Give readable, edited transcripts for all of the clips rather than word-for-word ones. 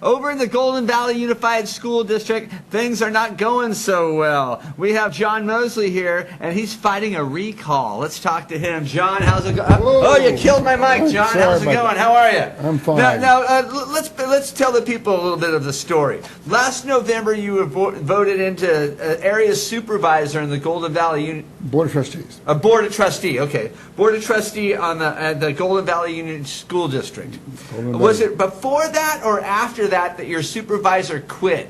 Over in the Golden Valley Unified School District, things are not going so well. We have John Moseley here, and he's fighting a recall. Let's talk to him. John, how's it going? Oh, you killed my mic, John. How's it going? How are you? I'm fine. Now let's tell the people a little bit of the story. Last November, you were voted into area supervisor in the Golden Valley Board of Trustees. A Board of Trustee, okay. Board of Trustee on the Golden Valley Union School District. Was it before that or after that your supervisor quit?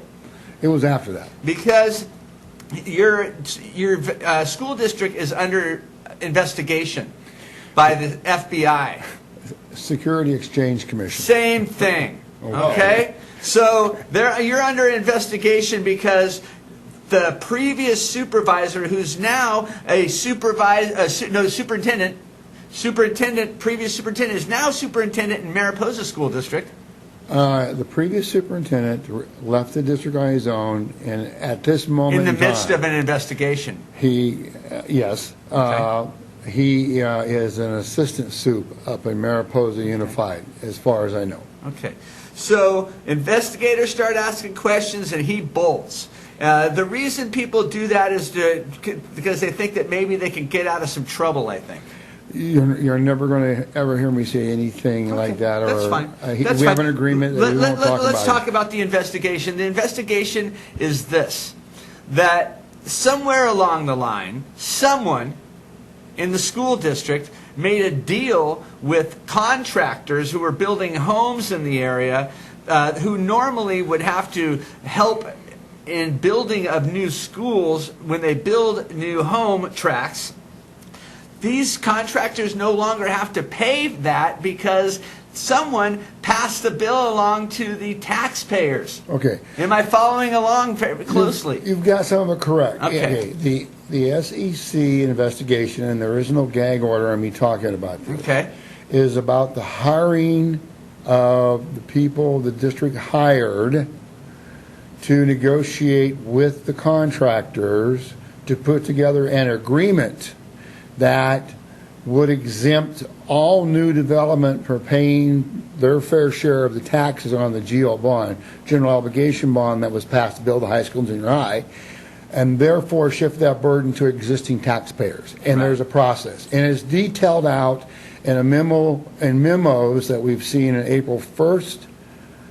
It was after that. Because your school district is under investigation by the FBI. Security Exchange Commission. Same thing, okay? So you're under investigation because the previous supervisor, who's now a superintendent, previous superintendent is now superintendent in Mariposa School District. The previous superintendent left the district on his own, and at this moment in the midst of an investigation. He is an assistant soup up in Mariposa Unified, as far as I know. Okay. So investigators start asking questions, and he bolts. The reason people do that is because they think that maybe they can get out of some trouble, I think. You're never going to ever hear me say anything like that. That's fine. We have an agreement that we won't talk about. Let's talk about the investigation. The investigation is this, that somewhere along the line, someone in the school district made a deal with contractors who were building homes in the area, who normally would have to help in building of new schools when they build new home tracts. These contractors no longer have to pay that because someone passed the bill along to the taxpayers. Okay. Am I following along very closely? You've got some of it correct. Okay. The SEC investigation, and there is no gag order on me talking about this, is about the hiring of the people the district hired to negotiate with the contractors to put together an agreement that would exempt all new development for paying their fair share of the taxes on the GO bond, general obligation bond that was passed to build the high school and junior high, and therefore shift that burden to existing taxpayers. And there's a process. And it's detailed out in a memo and memos that we've seen on April 1st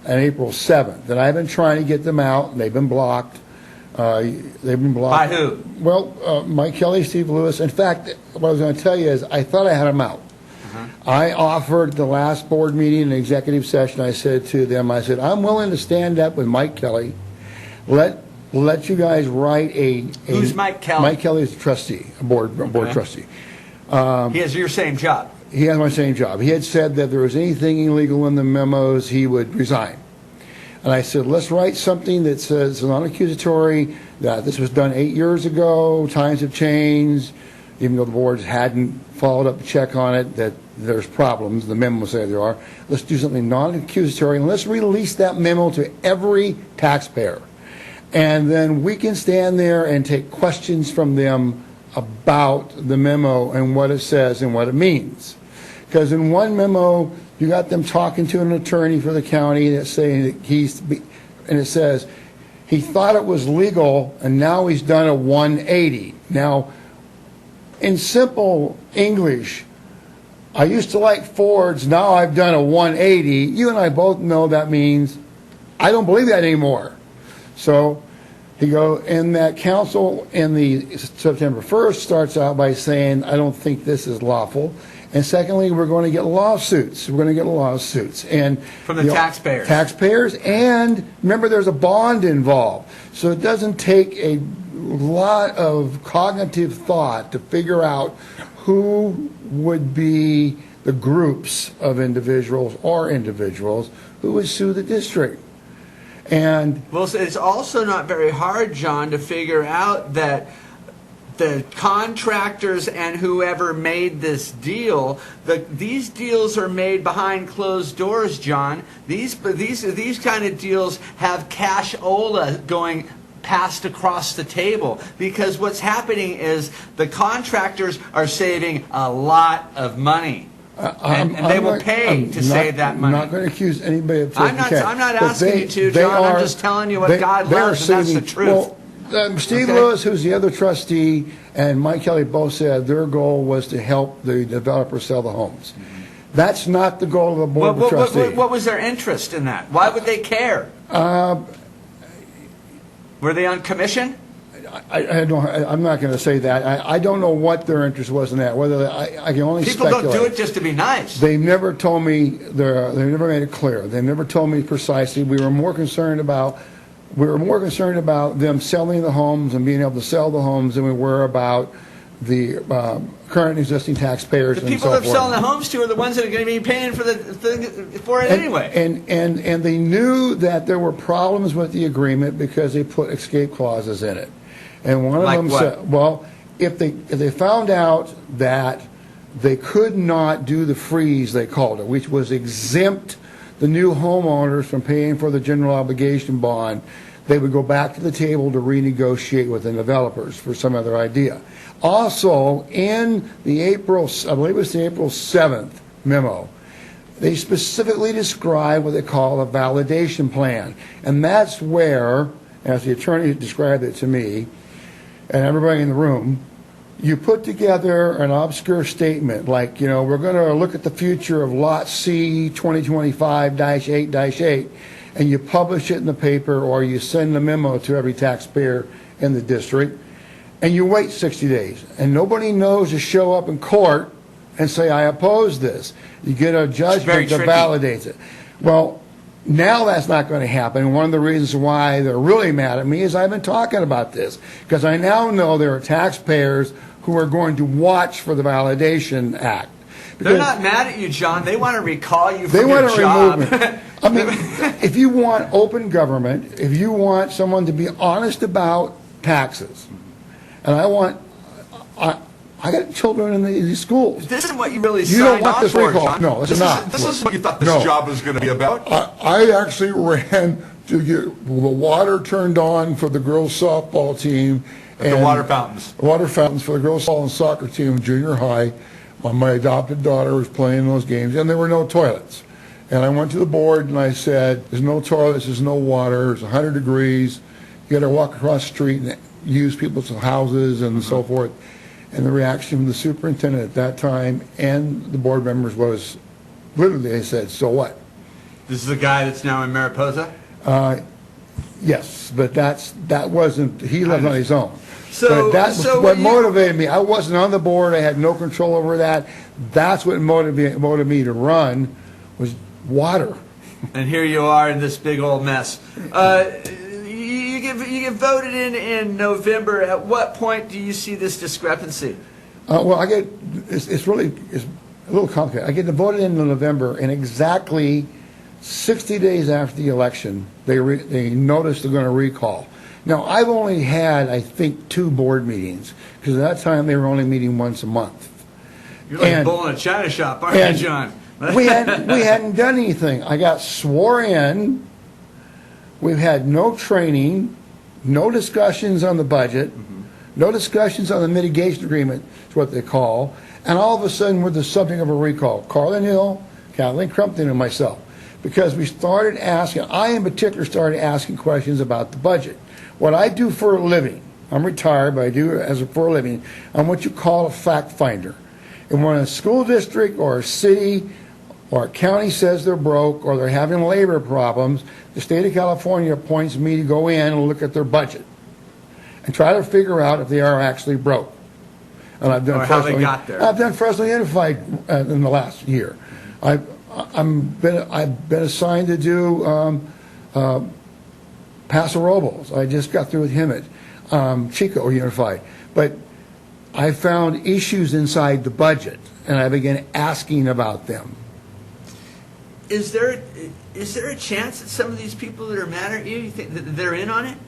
and April 7th. And I've been trying to get them out, and they've been blocked. They've been blocked. By who? Well, Mike Kelly, Steve Lewis. In fact, what I was going to tell you is I thought I had them out. I offered the last board meeting, an executive session, I said to them, I said, I'm willing to stand up with Mike Kelly. Let you guys write a... Who's Mike Kelly? Mike Kelly is a trustee, a board trustee. He has your same job. He has my same job. He had said that if there was anything illegal in the memos, he would resign. And I said, let's write something that says non-accusatory, that this was done 8 years ago, times have changed, even though the board hadn't followed up to check on it, that there's problems. The memo say there are. Let's do something non-accusatory, and let's release that memo to every taxpayer. And then we can stand there and take questions from them about the memo and what it says and what it means. Because in one memo, you got them talking to an attorney for the county that's saying that and it says, he thought it was legal and now he's done a 180. Now, in simple English, I used to like Fords, now I've done a 180. You and I both know that means I don't believe that anymore. So in that council in the September 1st starts out by saying, I don't think this is lawful. And secondly, we're going to get lawsuits. We're going to get lawsuits. And from the taxpayers. Taxpayers. And remember, there's a bond involved. So it doesn't take a lot of cognitive thought to figure out who would be the groups of individuals who would sue the district. And well, it's also not very hard, John, to figure out that the contractors and whoever made this deal, these deals are made behind closed doors, John. These kind of deals have cashola going passed across the table, because what's happening is the contractors are saving a lot of money. And they will pay to save that money. I'm not going to accuse anybody of taking cash. I'm not asking you to, John. I'm just telling you what God loves, and that's the truth. Well, Steve Lewis, who's the other trustee, and Mike Kelly both said their goal was to help the developers sell the homes. That's not the goal of the board of trustees. What was their interest in that? Why would they care? Were they on commission? I'm not going to say that. I don't know what their interest was in that. Whether I can only People speculate. don't do it just to be nice. They've never told me. They've never made it clear. They've never told me precisely. We were more concerned about them selling the homes and being able to sell the homes than we were about the current existing taxpayers. The people that are selling the homes to are the ones that are going to be paying for it anyway. And they knew that there were problems with the agreement because they put escape clauses in it. And one of them said, well, if they found out that they could not do the freeze, they called it, which was exempt the new homeowners from paying for the general obligation bond, they would go back to the table to renegotiate with the developers for some other idea. Also, in the I believe it was the April 7th memo, they specifically describe what they call a validation plan. And that's where, as the attorney described it to me, and everybody in the room, you put together an obscure statement like, we're going to look at the future of Lot C 2025-8-8, and you publish it in the paper or you send a memo to every taxpayer in the district, and you wait 60 days. And nobody knows to show up in court and say, I oppose this. You get a judgment that validates it. Well, now that's not going to happen. And one of the reasons why they're really mad at me is I've been talking about this, because I now know there are taxpayers who are going to watch for the Validation Act. They're not mad at you, John. They want to recall you from your job. They want to remove me. I mean, if you want open government, if you want someone to be honest about taxes, and I got children in these schools. This isn't what you really signed on for. You don't want this recall. John. No, this is not. This is what you thought this job was going to be about? I actually ran to get the water turned on for the girls' softball team. And the water fountains. Water fountains for the girls' softball and soccer team in junior high. My adopted daughter was playing those games, and there were no toilets. And I went to the board and I said, there's no toilets, there's no water, it's 100 degrees. You got to walk across the street and use people's houses and so forth. And the reaction from the superintendent at that time and the board members was, literally, they said, so what? This is the guy that's now in Mariposa? Yes, but that wasn't, he lived on his own. So that's what motivated me. I wasn't on the board, I had no control over that. That's what motivated me to run, was water. And here you are in this big old mess. You get voted in November. At what point do you see this discrepancy? Well, it's a little complicated. I get voted in November, and exactly 60 days after the election, they noticed they're going to recall. Now, I've only had, I think, 2 board meetings, because at that time they were only meeting once a month. You're like a bull in a china shop, aren't you, John? we hadn't done anything. I got swore in. We've had no training, no discussions on the budget, no discussions on the mitigation agreement, is what they call, and all of a sudden we're the subject of a recall. Carlin Hill, Kathleen Crumpton, and myself. Because we started asking, I in particular started asking questions about the budget. What I do for a living, I'm retired, but I do it for a living, I'm what you call a fact finder. And when a school district or a city or a county says they're broke or they're having labor problems, the state of California appoints me to go in and look at their budget and try to figure out if they are actually broke. And I've done how they got there. I've done Fresno Unified in the last year. I've been assigned to do Paso Robles. I just got through with him at Chico Unified. But I found issues inside the budget, and I began asking about them. Is there a chance that some of these people that are mad at you think that they're in on it?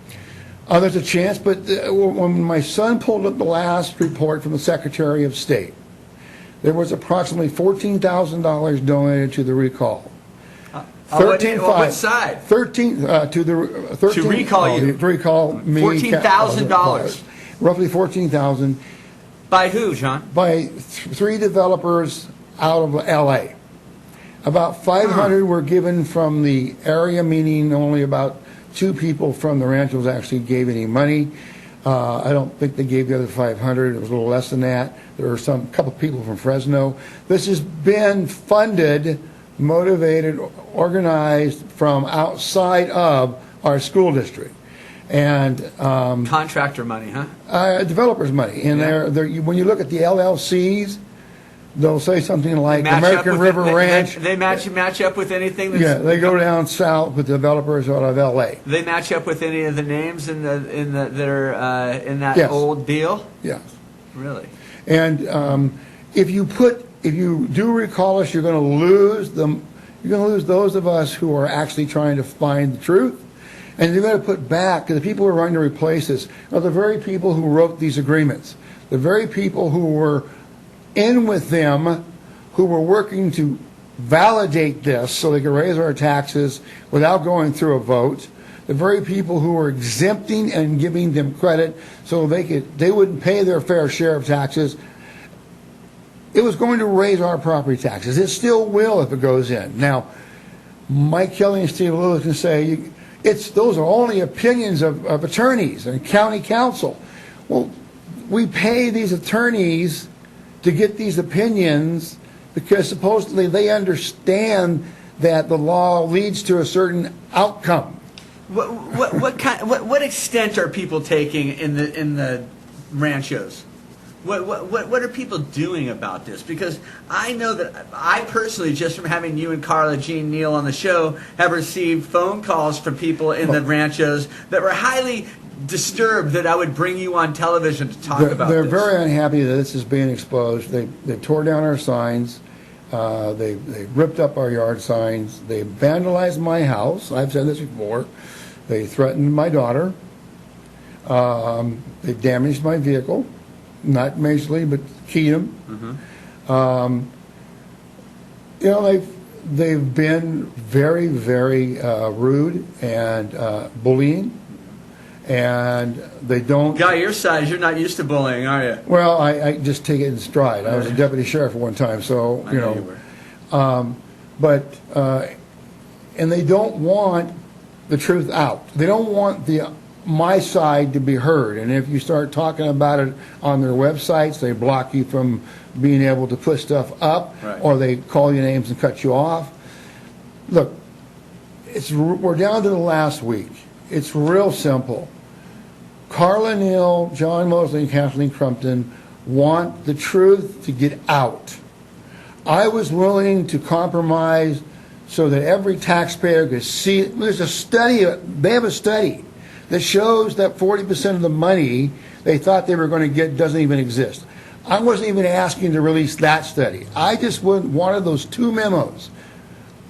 There's a chance, but when my son pulled up the last report from the Secretary of State, there was approximately $14,000 donated to the recall. What side? 13 to recall you. To recall me. $14,000. Roughly $14,000. By who, John? By 3 developers out of L.A. About 500 were given from the area, meaning only about 2 people from the Ranchos actually gave any money. I don't think they gave the other 500. It was a little less than that. There were a couple people from Fresno. This has been funded, motivated, organized from outside of our school district. And Contractor money, huh? developers' money. And when you look at the LLCs, they'll say something like American River Ranch. They match up with anything. That's, yeah, they go down south with developers out of L.A. They match up with any of the names that are in that Yes. old deal. Yes. Really? And if you do recall us, you're going to lose them. You're going to lose those of us who are actually trying to find the truth. And you're going to put back, because the people who are going to replace this are the very people who wrote these agreements, the very people who were in with them, who were working to validate this so they could raise our taxes without going through a vote, the very people who were exempting and giving them credit so they wouldn't pay their fair share of taxes. It was going to raise our property taxes. It still will if it goes in. Now, Mike Kelly and Steve Lewis can say those are only opinions of attorneys and county council. Well, we pay these attorneys to get these opinions because supposedly they understand that the law leads to a certain outcome. What extent are people taking in the ranchos? What are people doing about this? Because I know that I personally, just from having you and Carla Jean Neal on the show, have received phone calls from people in the ranchos that were highly disturbed that I would bring you on television to talk about They're this. very unhappy that this is being exposed. They tore down our signs. They ripped up our yard signs. They vandalized my house. I've said this before. They threatened my daughter. They damaged my vehicle. Not majorly, but keyed them. Mm-hmm. They've been very, very rude and bullying. And they don't. Guy your size, you're not used to bullying, are you? Well, I just take it in stride. I was a deputy sheriff at one time, so I know you were. And they don't want the truth out. They don't want my side to be heard. And if you start talking about it on their websites, they block you from being able to put stuff up, right, or they call you names and cut you off. Look, we're down to the last week. It's real simple. Carla Neal, John Moseley, and Kathleen Crumpton want the truth to get out. I was willing to compromise so that every taxpayer could see it. There's a study, they have a study that shows that 40% of the money they thought they were going to get doesn't even exist. I wasn't even asking to release that study. I just wanted those 2 memos,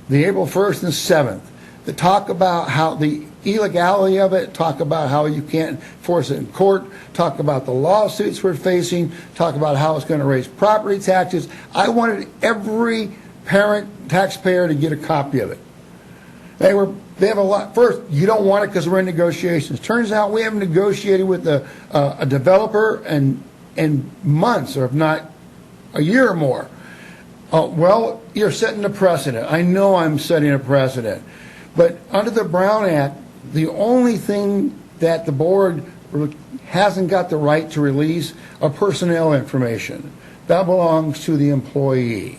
the April 1st and 7th, that talk about how the illegality of it, talk about how you can't force it in court, talk about the lawsuits we're facing, talk about how it's going to raise property taxes. I wanted every parent, taxpayer to get a copy of it. They have a lot. First, you don't want it because we're in negotiations. Turns out we haven't negotiated with a developer in months, or if not a year or more. Well, you're setting a precedent. I know I'm setting a precedent. But under the Brown Act, the only thing that the board hasn't got the right to release are personnel information. That belongs to the employee.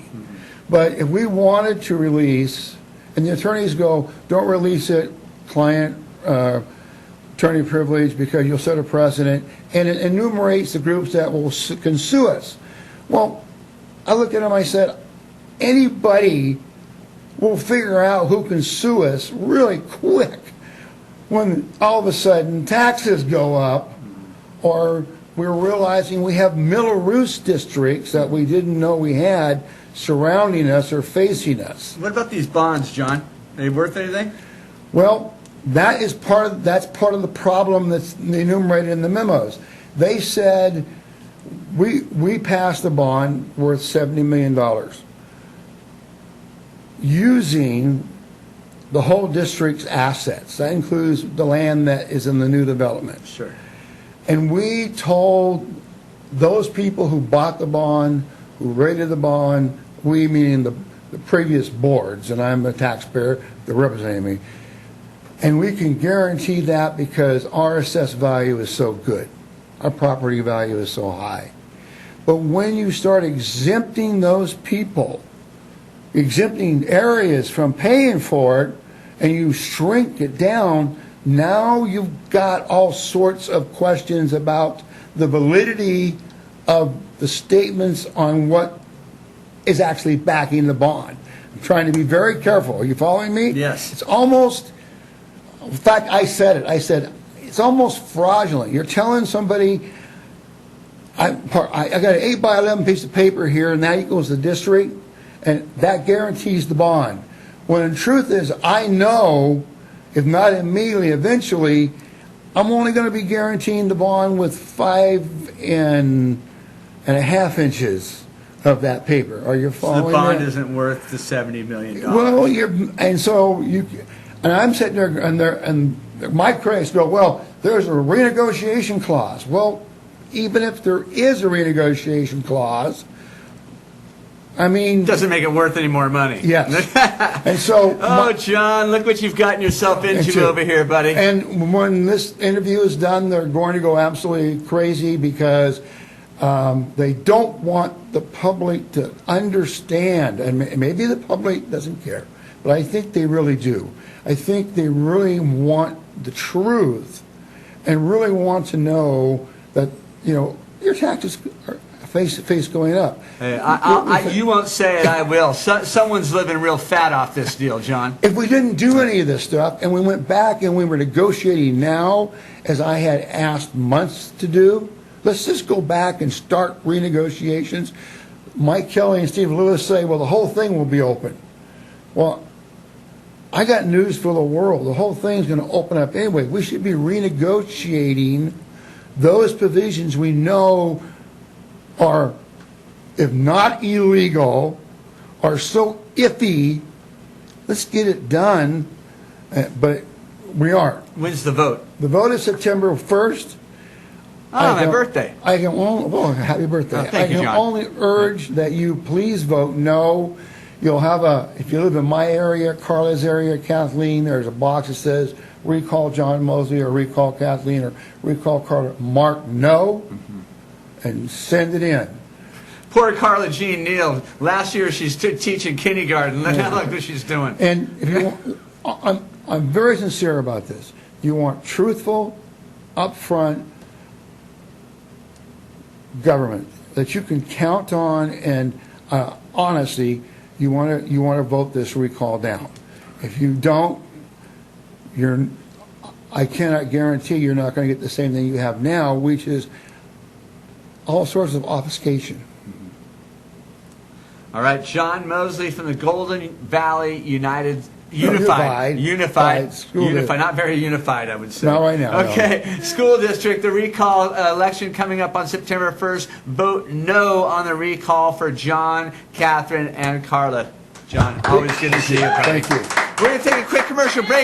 But if we wanted to release, and the attorneys go, don't release it, client, attorney privilege, because you'll set a precedent, and it enumerates the groups that can sue us. Well, I looked at them, I said, anybody will figure out who can sue us really quick when all of a sudden taxes go up, or we're realizing we have Milleroost districts that we didn't know we had surrounding us or facing us. What about these bonds, John? Are they worth anything? Well, that's part of the problem that's enumerated in the memos. They said we passed a bond worth $70 million using the whole district's assets. That includes the land that is in the new development. Sure. And we told those people who bought the bond, who rated the bond, we meaning the previous boards, and I'm a taxpayer, they're representing me, and we can guarantee that because our assessed value is so good. Our property value is so high. But when you start exempting those people, exempting areas from paying for it, and you shrink it down, now you've got all sorts of questions about the validity of the statements on what is actually backing the bond. I'm trying to be very careful. Are you following me? Yes. It's almost, in fact, I said it. I said, it's almost fraudulent. You're telling somebody, I got an 8 by 11 piece of paper here, and that equals the district, and that guarantees the bond. When the truth is, I know, if not immediately, eventually, I'm only going to be guaranteeing the bond with 5.5 inches of that paper. Are you following So the bond that? isn't worth the $70 million. Well, and I'm sitting there, and my critics go, well, there's a renegotiation clause. Well, even if there is a renegotiation clause, I mean, Doesn't make it worth any more money. yes. And so, Oh, John, look what you've gotten yourself into over here, buddy. and when this interview is done, they're going to go absolutely crazy because they don't want the public to understand, and maybe the public doesn't care, but I think they really do. I think they really want the truth and really want to know that, your taxes are face going up. Hey, you won't say it, I will. Someone's living real fat off this deal, John. If we didn't do any of this stuff and we went back and we were negotiating now, as I had asked months to do, let's just go back and start renegotiations. Mike Kelly and Steve Lewis say, well, the whole thing will be open. Well, I got news for the world. The whole thing's going to open up anyway. We should be renegotiating those provisions we know are, if not illegal, are so iffy. Let's get it done, but we aren't. When's the vote? The vote is September 1st. My birthday. I can only, well, happy birthday. Oh, thank you, I can John. only urge that you please vote no. You'll have if you live in my area, Carla's area, Kathleen, there's a box that says recall John Moseley or recall Kathleen or recall Carla. Mark no and send it in. Poor Carla Jean Neal. Last year she's teaching kindergarten. Look what she's doing. And if you want, I'm very sincere about this. You want truthful, upfront government that you can count on, and honesty. You want to vote this recall down. If you don't, I cannot guarantee you're not going to get the same thing you have now, which is all sorts of obfuscation. All right, John Moseley from the Golden Valley Unified, not very unified, I would say. Not right now. Okay, no. School district, the recall election coming up on September 1st. Vote no on the recall for John, Catherine, and Carla. John, always good to see you, buddy. Thank you. We're going to take a quick commercial break.